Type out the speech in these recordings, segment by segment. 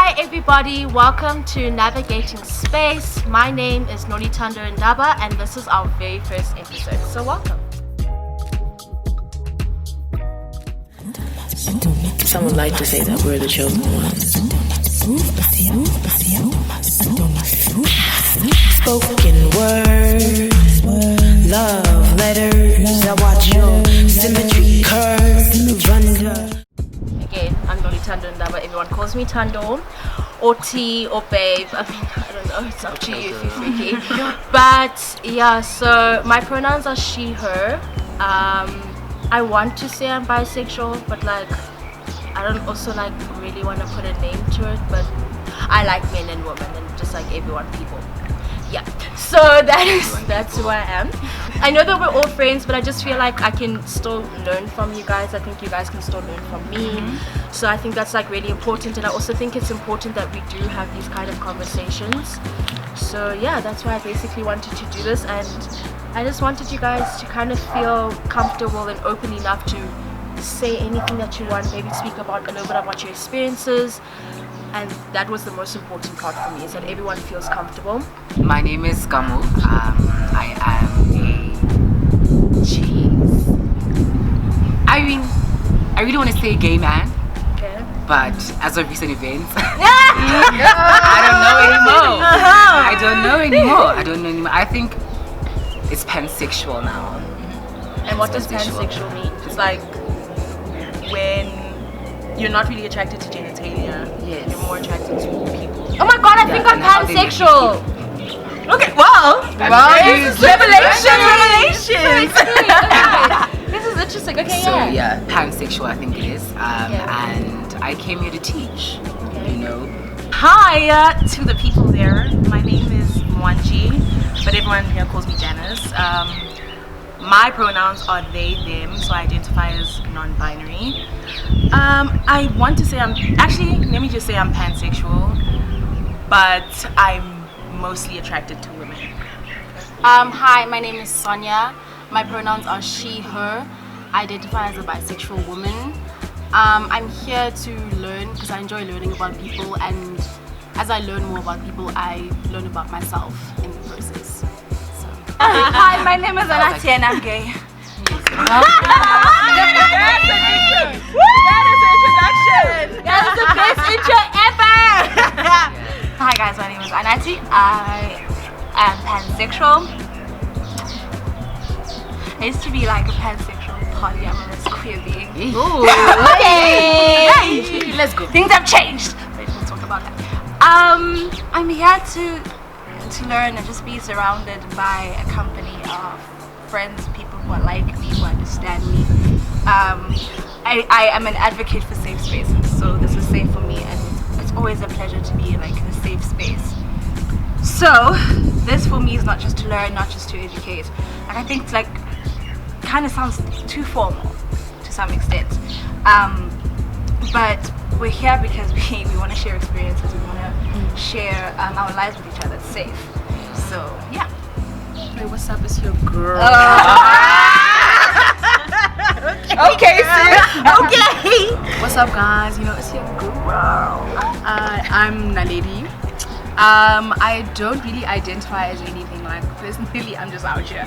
Hi everybody, welcome to Navigating Space. My name is Nolithando and this is our very first episode, so welcome. Someone like to say that we're the chosen ones. Spoken words, love letters. I watch your symmetry curve under. Again, I'm Nolithando, everyone calls me Tando, or T, or Babe. I mean, I don't know, it's up to you if you're freaky. But yeah, so my pronouns are she, her. I want to say I'm bisexual, but like, I don't also like really want to put a name to it, but I like men and women and just like everyone, people. Yeah, so that's who I am. I know that we're all friends, but I just feel like I can still learn from you guys. I think you guys can still learn from me. So I think that's like really important, and I also think it's important that we do have these kind of conversations. So yeah, that's why I basically wanted to do this, and I just wanted you guys to kind of feel comfortable and open enough to say anything that you want, maybe speak about a little bit about your experiences. And that was the most important part for me, is that everyone feels comfortable. My name is Kamo. I am I mean, I really want to say gay man. Okay. But as of recent events, I don't know anymore. I think it's pansexual now. And what does pansexual mean? It's like when you're not really attracted to genitalia. Yes. You're more attracted to people. Oh my god, I think I'm pansexual. Okay, this is revelation. This is interesting. Okay, so yeah, pansexual I think it is. And I came here to teach. You know. Hi to the people there. My name is Mwanji, but everyone here calls me Janice. My pronouns are they, them, so I identify as non-binary. I want to say let me just say I'm pansexual, but I'm mostly attracted to women. Hi, my name is Sonia. My pronouns are she, her. I identify as a bisexual woman. I'm here to learn because I enjoy learning about people, and as I learn more about people, I learn about myself in the process. So. Hi, my name is Anathi and I'm gay. That is the best intro ever. Hi guys, my name is Anathi. I am pansexual. I used to be like a pansexual polyamorous queer being. Okay. Let's go. Things have changed. But we'll talk about that. I'm here to learn and just be surrounded by a company of friends, people who are like me, who understand me. I am an advocate for safe spaces, so this is safe for me, and it's always a pleasure to be like in a safe space. So this for me is not just to learn, not just to educate. Like I think it's like kind of sounds too formal to some extent, but we're here because we want to share experiences, we want to share our lives with each other. It's safe. So yeah. Hey, what's up? It's your girl. Okay, sis. Okay. What's up, guys? You know, it's your girl. I'm Naledi. I don't really identify as anything. Like personally, I'm just out here.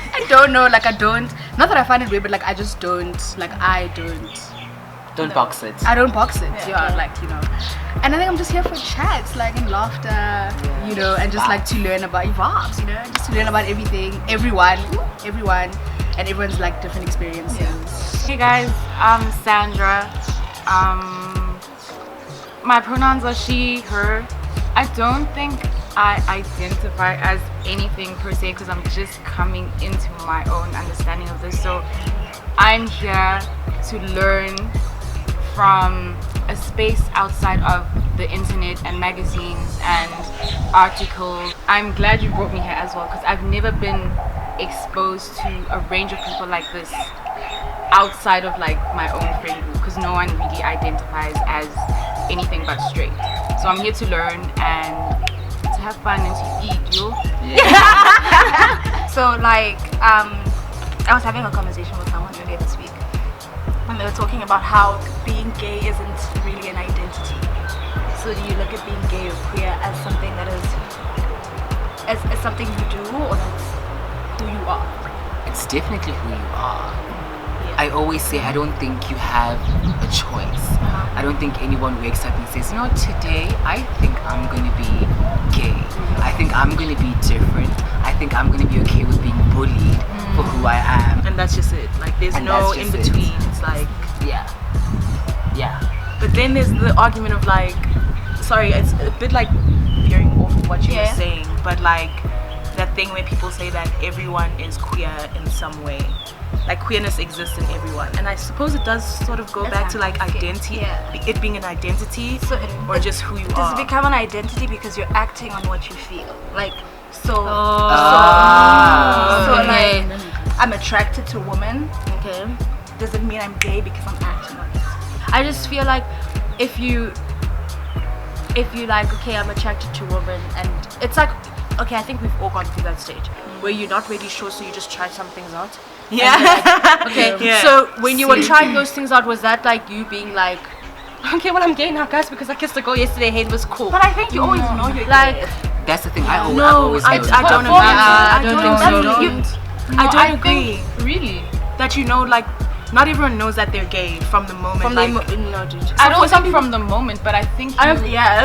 I don't know. Like I don't. Not that I find it weird, but like I just don't. Like I don't. Don't box it. I don't box it. Yeah, like you know. And I think I'm just here for chats, like and laughter, you know, and just like to learn about vibes, you know, just to learn about everything, everyone, and everyone's like different experiences. Hey guys, I'm Sandra. My pronouns are she, her. I don't think I identify as anything per se because I'm just coming into my own understanding of this. So I'm here to learn from a space outside of the internet and magazines and articles. I'm glad you brought me here as well because I've never been exposed to a range of people like this outside of like my own friend group because no one really identifies as anything but straight. So I'm here to learn and to have fun and to eat, yo. So like I was having a conversation with someone earlier this week, and they were talking about how being gay isn't really an So do you look at being gay or queer as something that is as something you do, or that's who you are? It's definitely who you are. I always say I don't think you have a choice. I don't think anyone wakes up and says, you know, today I think I'm going to be gay. I think I'm going to be different. I think I'm going to be okay with being bullied for who I am. And that's just it. Like there's no in between. It's like yeah. But then there's the argument of like, sorry, it's a bit like veering off of what you were saying, but like that thing where people say that everyone is queer in some way. Like queerness exists in everyone, and I suppose it does sort of go back to like identity, it being an identity, or just who you are. Does it become an identity because you're acting on what you feel? Like so like I'm attracted to a woman. Okay. Does it mean I'm gay because I'm acting on it? I just feel like if you like, okay, I'm attracted to a woman, and it's like, okay, I think we've all gone through that stage where you're not really sure, so you just try some things out. Yeah. Okay. So when you were trying those things out, was that like you being like, okay, well, I'm gay now, guys, because I kissed a girl yesterday, hey, it was cool. But I think you always know you're like gay. That's the thing. I always I don't agree. I don't agree. Really? That you know, like not everyone knows that they're gay from the moment. No, dude. I don't think from the moment, but I think you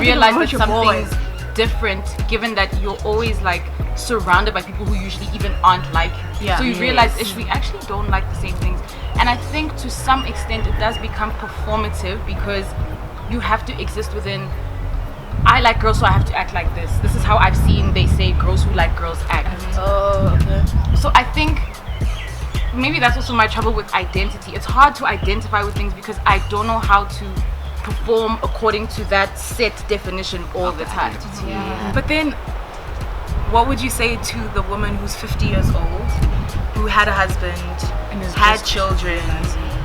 realize that something's different, given that you're always like surrounded by people who usually even aren't like you. So you realize we actually don't like the same things. And I think to some extent it does become performative because you have to exist within, I like girls, so I have to act like this. This is how I've seen, they say, girls who like girls act. Oh, okay. So I think maybe that's also my trouble with identity. It's hard to identify with things because I don't know how to perform according to that set definition all the time. But then, what would you say to the woman who's 50 years old, who had a husband, had children,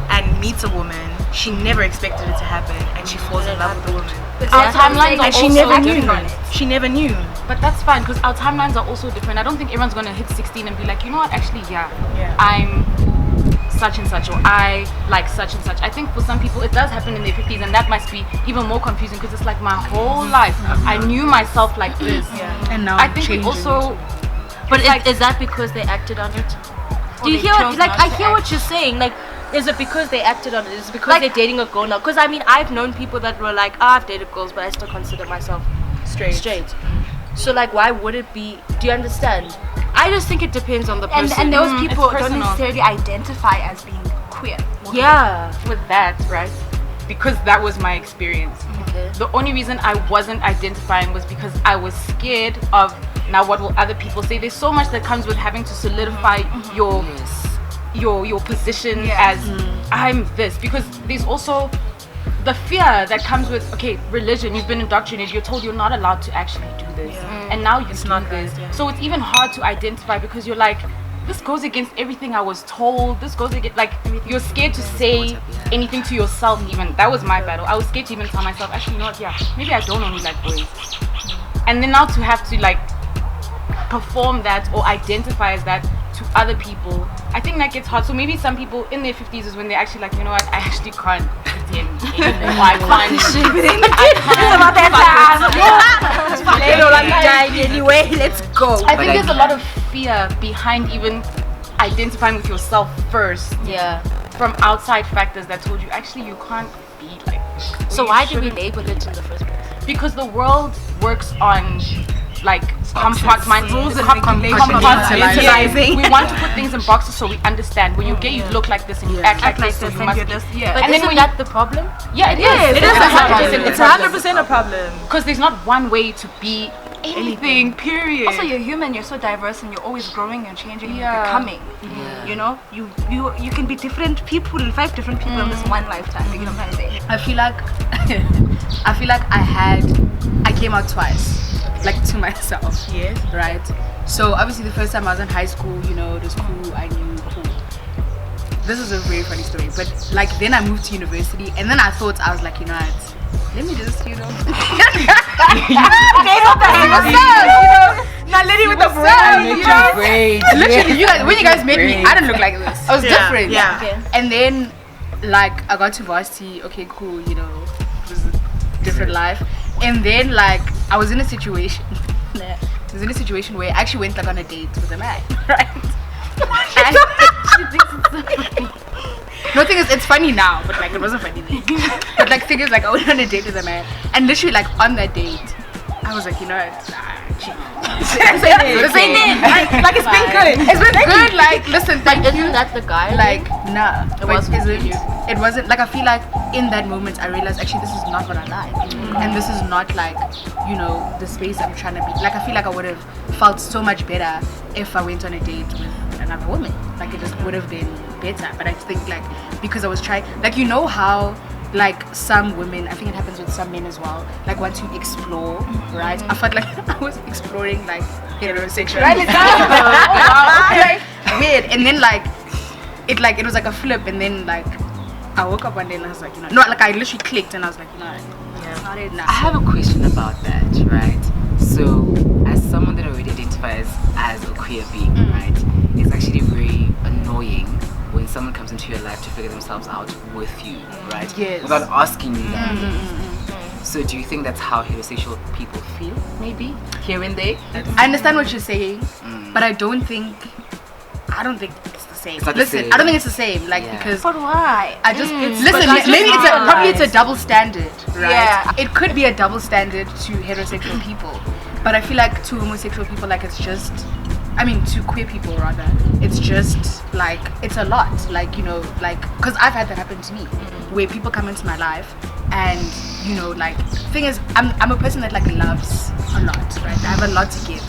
and meets a woman? She never expected it to happen, and she falls in love with the woman. Our timelines are And she also never knew. different. She never knew. But that's fine because our timelines are also different. I don't think everyone's gonna hit 16 and be like, you know what, actually, I'm such and such, or I like such and such. I think for some people it does happen in their 50s, and that must be even more confusing because it's like my whole life I knew myself like this, And now I think we also. But is that because they acted on it? Do you hear what, like, I hear what you're saying, like, is it because they acted on it? Is it because they're dating a girl now? Because I mean, I've known people that were like, I've dated girls, but I still consider myself straight. So like, why would it be? Do you understand? I just think it depends on the person. And those people it's don't necessarily identify as being queer. Yeah. With that, right? Because that was my experience. Okay. The only reason I wasn't identifying was because I was scared of, now what will other people say? There's so much that comes with having to solidify your position as I'm this, because there's also the fear that comes with, okay, religion. You've been indoctrinated, you're told you're not allowed to actually do this, and now you do this. So it's even hard to identify because you're like, this goes against everything I was told. This goes against, like, you're scared to say anything to yourself. Even that was my battle. I was scared to even tell myself, actually, you know what, maybe I don't only like boys. And then now to have to like perform that or identify as that to other people, I think that gets hard. So maybe some people in their 50s is when they're actually like, you know what, I actually can't pretend anymore. I can't anyway, let's go. I think there's a lot of fear behind even identifying with yourself first. Yeah. From outside factors that told you, actually, you can't be like this. So why did we label it in the first place? Because the world works on like compartmentalizing. We want to put things in boxes so we understand. When you're gay, you look like this and you act like this, so you must be. But isn't that the problem? Yeah, it is. It is 100%. It's 100% a problem. Because there's not one way to be anything. Period. Also, you're human. You're so diverse, and you're always growing and changing and becoming. You know, you can be different people, 5 different people in this one lifetime. You know what I'm trying to say? I feel like I came out twice, like to myself. Yes. Right. So obviously the first time I was in high school, you know, it was cool. I knew cool. This is a very funny story, but like then I moved to university, and then I thought, I was like, you know what? Let me just, you know. Naledi with the braid. Literally, you guys, when you guys met me, I didn't look like this. I was different. Yeah. Okay. And then, like, I got to varsity. Okay, cool. You know, it was a different life. And then like I was in a situation where I actually went like on a date with a man, right? And no, thing is, it's funny now, but like it wasn't funny then. But like thing is, like I went on a date with a man, and literally like on that date, I was like, you know, like it's been good. It's been good. Like listen, thank you. Isn't that the guy? Like nah, It wasn't you. It wasn't like I feel like in that moment I realized actually this is not what I like, and this is not like, you know, the space I'm trying to be. Like I feel like I would have felt so much better if I went on a date with another woman. Like it just would have been better. But I think like because I was trying, like you know how like some women, I think it happens with some men as well, like once you explore, right? I felt like I was exploring like heterosexuality. Like weird. And then like it was like a flip, and then like I woke up one day and I was like, you know, no, like I literally clicked and I was like, you know, it's not it now. I have a question about that, right? So, as someone that already identifies as a queer being, right, it's actually very annoying when someone comes into your life to figure themselves out with you, right? Yes. Without asking you that. So, do you think that's how heterosexual people feel, maybe, here and there? I understand what you're saying, but I don't think it's the same. It's not the Listen, same. I don't think it's the same, like Yeah. because But why? I just listen. but I just Maybe probably it's a realized- double standard, right? Yeah. It could be a double standard to heterosexual people, but I feel like to homosexual people, like it's just, I mean, to queer people rather, it's just like it's a lot. Like you know, like because I've had that happen to me, where people come into my life, and you know, like thing is, I'm a person that like loves a lot, right? I have a lot to give,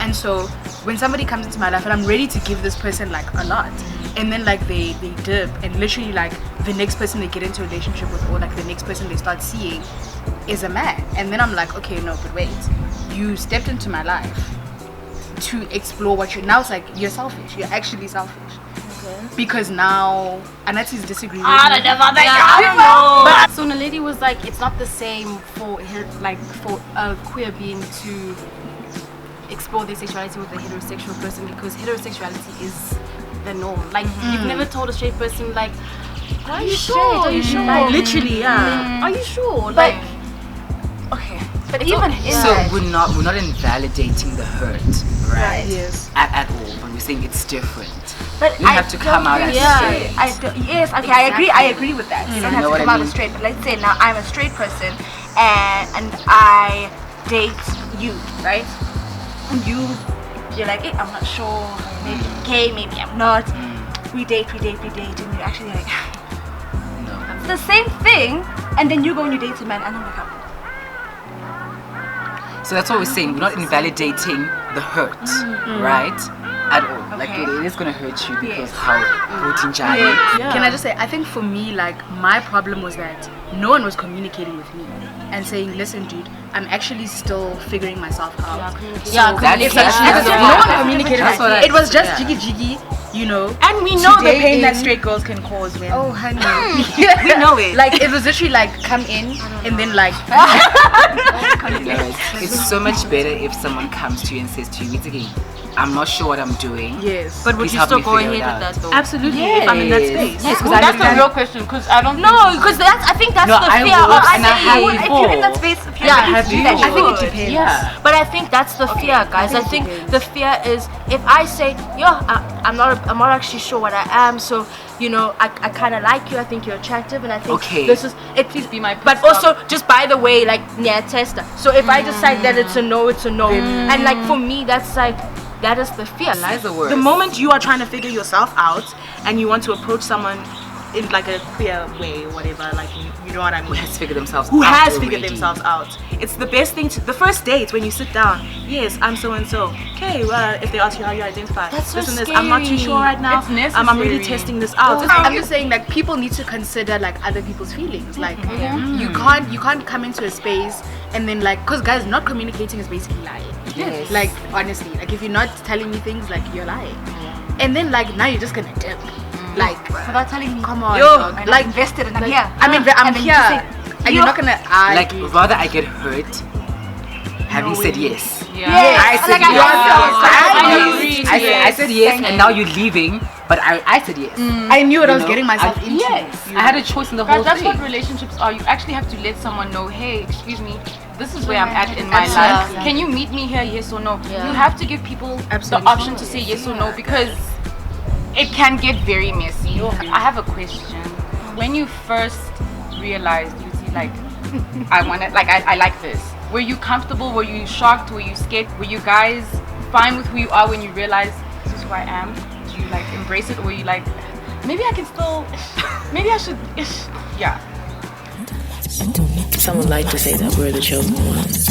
and so when somebody comes into my life and I'm ready to give this person like a lot, and then like they dip, and literally like the next person they get into a relationship with, or like the next person they start seeing is a man, and then I'm like, okay, no, but wait, you stepped into my life to explore what you're now. It's like you're selfish. You're actually selfish. Because now Anathi is disagreeing with me. I don't know. So Naledi was like, it's not the same for for a queer being to explore their sexuality with a heterosexual person, because heterosexuality is the norm. Like you've never told a straight person like, are you sure? Are you sure? Like, literally, yeah. Are you sure? Like, Okay. But even in So that, we're not invalidating the hurt, right? Yes. At all, but we're saying it's different. but You have to come out as straight. yes, okay, I agree with that. You don't have know to what come I out mean? as straight. But let's say now I'm a straight person and I date you, right? And you're like, hey, I'm not sure. Maybe I'm gay, maybe I'm not. We date, and you're actually like, No. it's the same thing. And then you go and you date a man, and I'm like, So that's what we're saying. We're not invalidating the hurt, right? At all. Like it is gonna hurt you because how Putinjani. Can I just say, I think for me, like my problem was that no one was communicating with me and saying, listen dude, I'm actually still figuring myself out. No one communicated That's with what me. It was just jiggy, you know. And we know the Today pain that in- straight girls can cause when Oh honey. we know it. Like it was literally like come in and then like It's so much better if someone comes to you and says to you, it's again, I'm not sure what I'm doing. yes. but would Please you help still me go figure ahead it with out. that though? Absolutely, if I'm in that space. Yes, Well, because that's the real question, because I don't No, because I think that's No, the I fear. would, of and I have saying- if you're in that before. space, if you're Yeah, in that have you? space, I think it depends. Yeah. But I think that's the fear, guys. I think the fear is if I say, I'm not actually sure what I am, so you know, I kind of like you. I think you're attractive, and I think Okay. this is it. Please be my But also, just by the way, like near tester. So if I decide that it's a no, it's a no. And like for me, that's like that is the fear. Lies the worst. The moment you are trying to figure yourself out and you want to approach someone in like a queer way or whatever, like you know what I mean, Who has figured themselves who out has already. figured themselves out. It's the best thing the first date when you sit down. Yes, I'm so and so. Okay, well, if they ask you how you identify, That's so this, I'm not too scary. sure right now. It's I'm really necessary. testing this out. I'm just saying like people need to consider like other people's feelings. Like you can't come into a space and then like, because guys, not communicating is basically lying. Yes. Like honestly, like if you're not telling me things, like you're lying. And then like now you're just gonna dip. Like without telling me, come on, yo, dog. I'm Like invested and I'm here. I mean I'm And then you here. say, And you're not gonna Like argue. rather I get hurt having said yes. Yeah. I said Like, I yes. agree. I said yes, and now you're leaving, but I said yes. I knew what I was know, getting myself into. Yes, I had a choice in the whole Guys, that's thing. what relationships are. You actually have to let someone know, hey, excuse me, this is where I'm at in my life. Can you meet me here? Yes or no? You have to give people the option to say yes or no, because it can get very messy. I have a question. When you first realized, you see, like, I like this. Were you comfortable? Were you shocked? Were you scared? Were you guys fine with who you are when you realize this is who I am? Do you like embrace it, or were you like, maybe I can still, maybe I should, yeah. Some would like to say that we're the chosen ones.